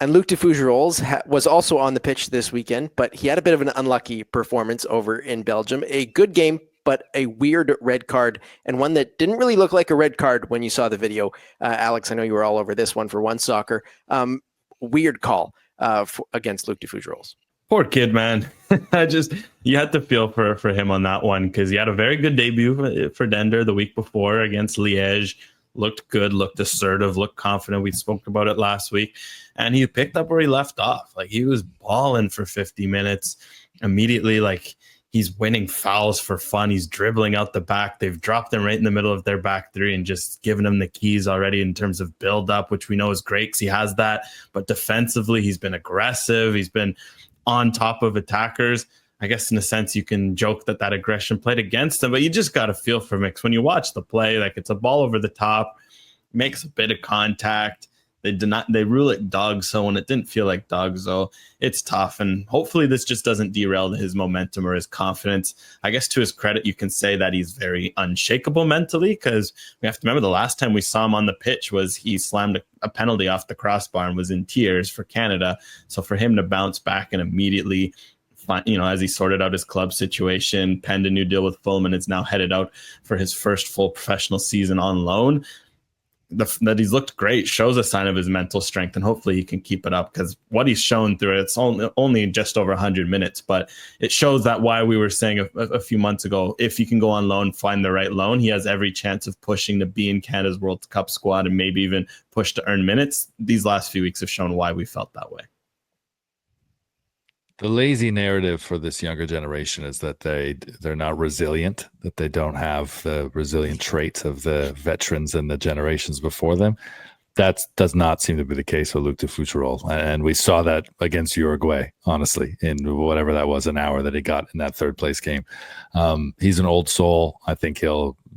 And Luc De Fougerolles was also on the pitch this weekend, but he had a bit of an unlucky performance over in Belgium. A good game, but a weird red card, and one that didn't really look like a red card when you saw the video. Alex, I know you were all over this one for One Soccer. Weird call against Luc De Fougerolles. Poor kid, man. You had to feel for him on that one, because he had a very good debut for Denders the week before against Liège. Looked good, looked assertive, looked confident. We spoke about it last week. And he picked up where he left off. Like, he was balling for 50 minutes. Immediately, like, he's winning fouls for fun. He's dribbling out the back. They've dropped him right in the middle of their back three and just given him the keys already in terms of build-up, which we know is great because he has that. But defensively, he's been aggressive. He's been on top of attackers. I guess in a sense you can joke that aggression played against him, but you just got to feel for him. When you watch the play, like, it's a ball over the top, makes a bit of contact. They rule it dog so when it didn't feel like dog so. It's tough, and hopefully this just doesn't derail his momentum or his confidence. I guess to his credit, you can say that he's very unshakable mentally, because we have to remember the last time we saw him on the pitch was he slammed a penalty off the crossbar and was in tears for Canada. So for him to bounce back and immediately, as he sorted out his club situation, penned a new deal with Fulham, and is now headed out for his first full professional season on loan. That he's looked great shows a sign of his mental strength, and hopefully he can keep it up, because what he's shown through it's only just over 100 minutes, but it shows that why we were saying a few months ago, if he can go on loan, find the right loan, he has every chance of pushing to be in Canada's World Cup squad and maybe even push to earn minutes. These last few weeks have shown why we felt that way. The lazy narrative for this younger generation is that they're not resilient, that they don't have the resilient traits of the veterans and the generations before them. That does not seem to be the case with Luc De Fougerolles. And we saw that against Uruguay, honestly, in whatever that was, an hour that he got in that third place game. He's an old soul. I think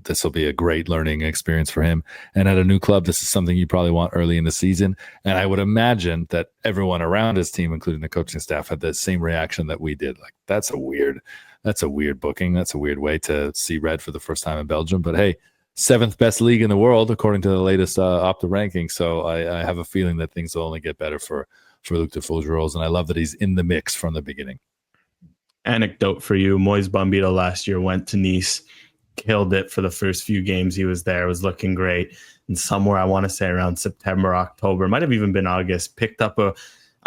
this will be a great learning experience for him. And at a new club, this is something you probably want early in the season. And I would imagine that everyone around his team, including the coaching staff, had the same reaction that we did. Like, that's a weird booking. That's a weird way to see red for the first time in Belgium. But hey, 7th best league in the world, according to the latest Opta ranking. So I have a feeling that things will only get better for Luc De Fougerolles. And I love that he's in the mix from the beginning. Anecdote for you: Moise Bombito last year went to Nice, killed it for the first few games he was there, was looking great. And somewhere, I want to say around September, October, might have even been August, picked up a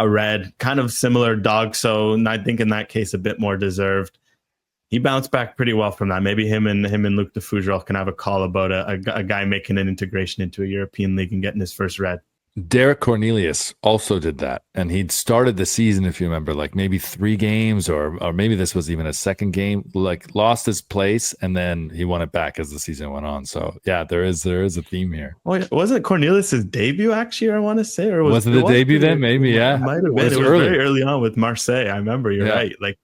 red, kind of similar dog. So I think in that case, a bit more deserved. He bounced back pretty well from that. Maybe him and Luc De Fougerolles can have a call about a guy making an integration into a European league and getting his first red. Derek Cornelius also did that, and he'd started the season, if you remember, like maybe 3 games, or maybe this was even a second game, like lost his place, and then he won it back as the season went on. So yeah, there is a theme here. Oh, wasn't Cornelius's debut actually? I want to say, or was it the debut then? Maybe, yeah. It might have been. It was very early on with Marseille. I remember. You're right. Like,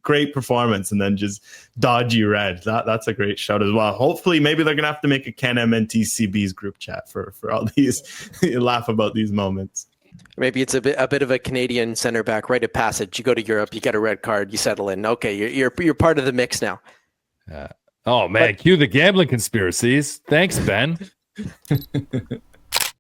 great performance, and then just dodgy red. That's a great shout as well. Hopefully, maybe they're gonna have to make a CanMNT CB's group chat for all these laugh about these moments. Maybe it's a bit of a Canadian center back rite of passage. You go to Europe, you get a red card, you settle in. Okay, you're part of the mix now. Oh man, cue the gambling conspiracies. Thanks, Ben.